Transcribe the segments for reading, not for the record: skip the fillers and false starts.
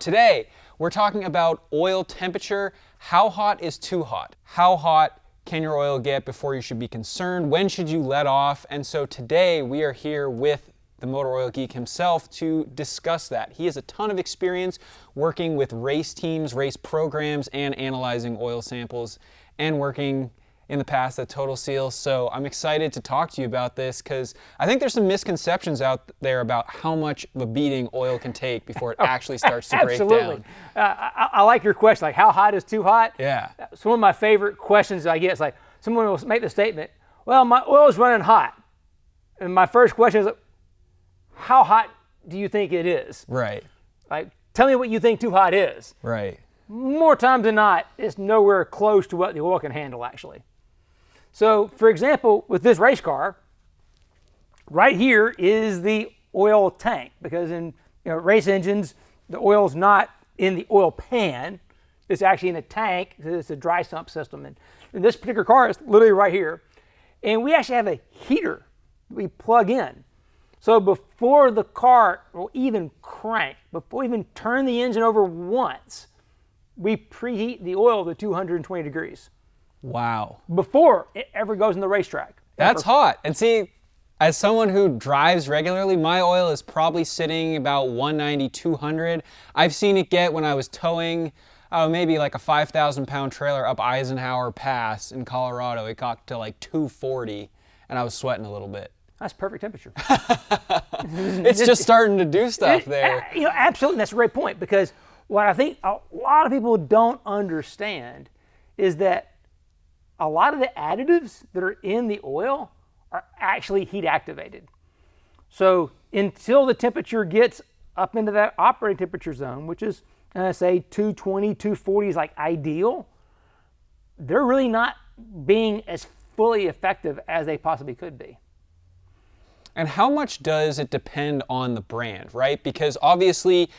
Today, we're talking about oil temperature. How hot is too hot? How hot can your oil get before you should be concerned? When should you let off? And so today we are here with the motor oil geek himself to discuss that. He has a ton of experience working with race teams, race programs, and analyzing oil samples, and working in the past at Total Seal. So I'm excited to talk to you about this because I think there's some misconceptions out there about how much of a beating oil can take before it actually starts to break down. Absolutely. I like your question, like how hot is too hot? Yeah. It's one of my favorite questions I get. It's like someone will make the statement, well, my oil is running hot. And my first question is, how hot do you think it is? Right. Like, tell me what you think too hot is. Right. More times than not, it's nowhere close to what the oil can handle, actually. So, for example, with this race car, right here is the oil tank, because in race engines, the oil's not in the oil pan, it's actually in a tank. It's a dry sump system. And this particular car is literally right here. And we actually have a heater we plug in. So before the car will even crank, before we even turn the engine over once, we preheat the oil to 220 degrees. Wow. Before it ever goes in the racetrack. That's hot. And see, as someone who drives regularly, my oil is probably sitting about 190, 200. I've seen it get, when I was towing maybe like a 5,000 pound trailer up Eisenhower Pass in Colorado, it got to like 240 and I was sweating a little bit. That's perfect temperature. It's just starting to do stuff there. Absolutely, that's a great point, because what I think a lot of people don't understand is that a lot of the additives that are in the oil are actually heat activated. So until the temperature gets up into that operating temperature zone, which is say 220, 240 is like ideal, they're really not being as fully effective as they possibly could be. And how much does it depend on the brand, right? Because obviously,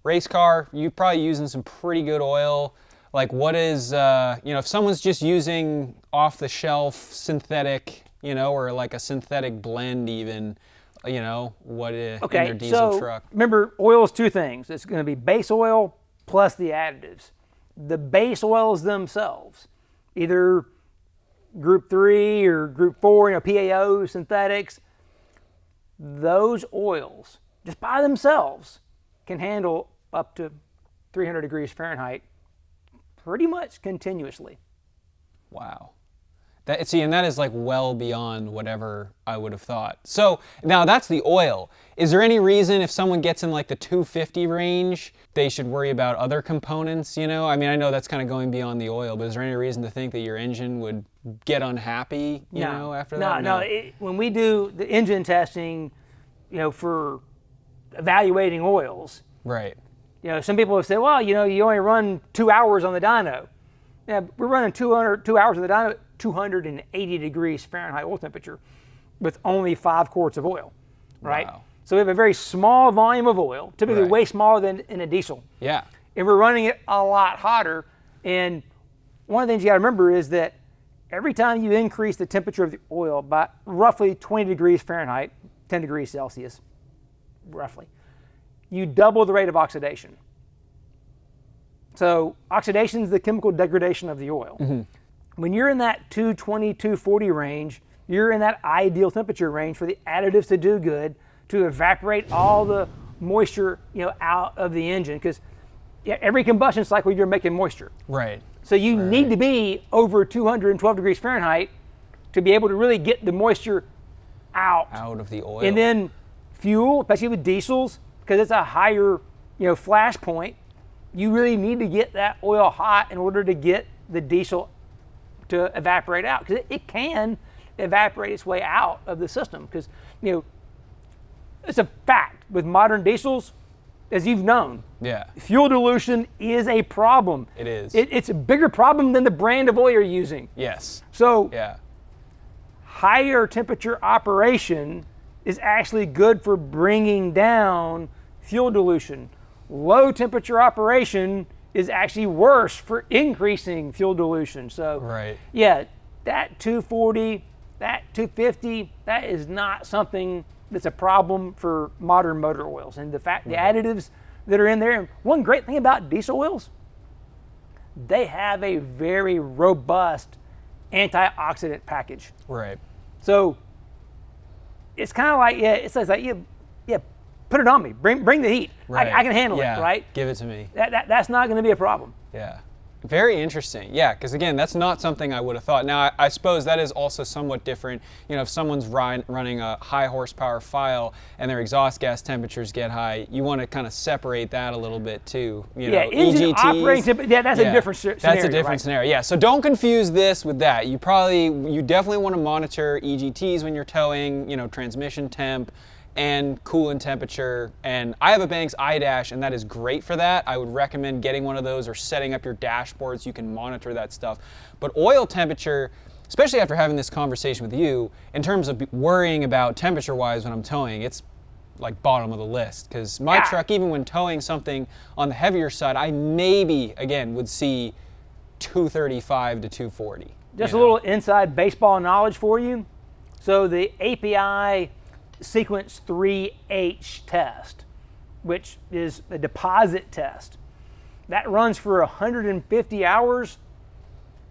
race car, you're probably using some pretty good oil. Like what is, if someone's just using off-the-shelf synthetic, or like a synthetic blend even, what in their diesel truck? Remember, oil is two things. It's going to be base oil plus the additives. The base oils themselves, either Group 3 or Group 4, PAO, synthetics, those oils, just by themselves, can handle up to 300 degrees Fahrenheit pretty much continuously. Wow. And that is like well beyond whatever I would have thought. So now that's the oil. Is there any reason if someone gets in like the 250 range, they should worry about other components, I mean, I know that's kind of going beyond the oil, but is there any reason to think that your engine would get unhappy, after that? No. When we do the engine testing, for evaluating oils, right. Some people have said, well, you only run 2 hours on the dyno. Yeah, we're running 2 hours on the dyno at 280 degrees Fahrenheit oil temperature with only 5 quarts of oil, right? Wow. So we have a very small volume of oil, typically way smaller than in a diesel. Yeah. And we're running it a lot hotter. And one of the things you got to remember is that every time you increase the temperature of the oil by roughly 20 degrees Fahrenheit, 10 degrees Celsius, roughly, you double the rate of oxidation. So oxidation is the chemical degradation of the oil. Mm-hmm. When you're in that 220, 240 range, you're in that ideal temperature range for the additives to do good, to evaporate all the moisture, out of the engine, because every combustion cycle you're making moisture. Right. So you need to be over 212 degrees Fahrenheit to be able to really get the moisture out of the oil. And then fuel, especially with diesels, because it's a higher, flash point, you really need to get that oil hot in order to get the diesel to evaporate out, because it can evaporate its way out of the system, because it's a fact with modern diesels, as you've known. Yeah. Fuel dilution is a problem. It is. It's a bigger problem than the brand of oil you're using. Yes. So higher temperature operation is actually good for bringing down fuel dilution. Low temperature operation is actually worse for increasing fuel dilution. So that 240, that 250, that is not something that's a problem for modern motor oils. And the fact the additives that are in there. And one great thing about diesel oils, they have a very robust antioxidant package. Right. So it's kind of like, it says like, put it on me. Bring the heat. Right. I can handle Yeah. it, right? Give it to me. That's not going to be a problem. Yeah. Very interesting. Yeah, because again, that's not something I would have thought. Now, I suppose that is also somewhat different. You know, if someone's running a high horsepower file and their exhaust gas temperatures get high, you want to kind of separate that a little bit too. You know, engine EGTs, operating temperature. That's a different scenario. That's a different right? scenario. Yeah. So don't confuse this with that. You definitely want to monitor EGTs when you're towing. You know, transmission temp and coolant temperature. And I have a Banks iDash, and that is great for that. I would recommend getting one of those or setting up your dashboard so you can monitor that stuff. But oil temperature, especially after having this conversation with you, in terms of worrying about temperature-wise when I'm towing, it's like bottom of the list. Because my truck, even when towing something on the heavier side, I maybe, again, would see 235 to 240. Just a little inside baseball knowledge for you. So the API Sequence 3H test, which is a deposit test, that runs for 150 hours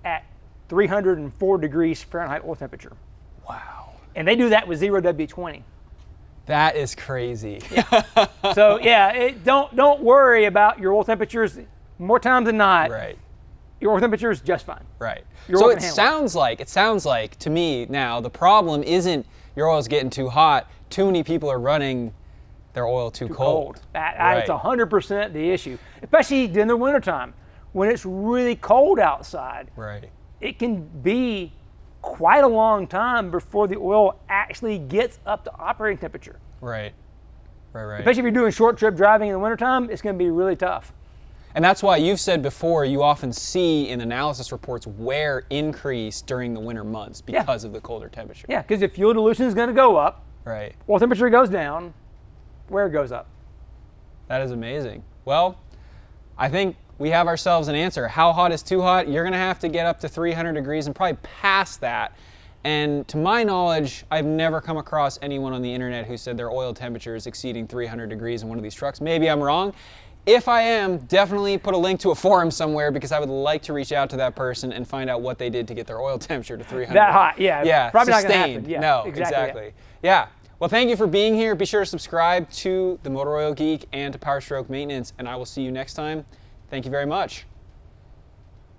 at 304 degrees Fahrenheit oil temperature. Wow. And they do that with 0 W20. That is crazy. So don't worry about your oil temperatures. More times than not, Right. your oil temperature is just fine. Right. Your So oil it can handle sounds like to me now the problem isn't your oil's getting too hot. Too many people are running their oil too cold. It's 100% the issue, especially in the wintertime when it's really cold outside. Right. It can be quite a long time before the oil actually gets up to operating temperature. Right. Especially if you're doing short trip driving in the wintertime, it's going to be really tough. And that's why you've said before you often see in analysis reports wear increase during the winter months because of the colder temperature. Yeah, because if fuel dilution is going to go up, Right. oil temperature goes down, wear goes up. That is amazing. Well, I think we have ourselves an answer. How hot is too hot? You're going to have to get up to 300 degrees and probably past that. And to my knowledge, I've never come across anyone on the internet who said their oil temperature is exceeding 300 degrees in one of these trucks. Maybe I'm wrong. If I am, definitely put a link to a forum somewhere because I would like to reach out to that person and find out what they did to get their oil temperature to 300. That hot, yeah. Yeah, Probably sustained. not going to happen. Yeah, No, exactly. Yeah. Well, thank you for being here. Be sure to subscribe to the Motor Oil Geek and to Power Stroke Maintenance, and I will see you next time. Thank you very much.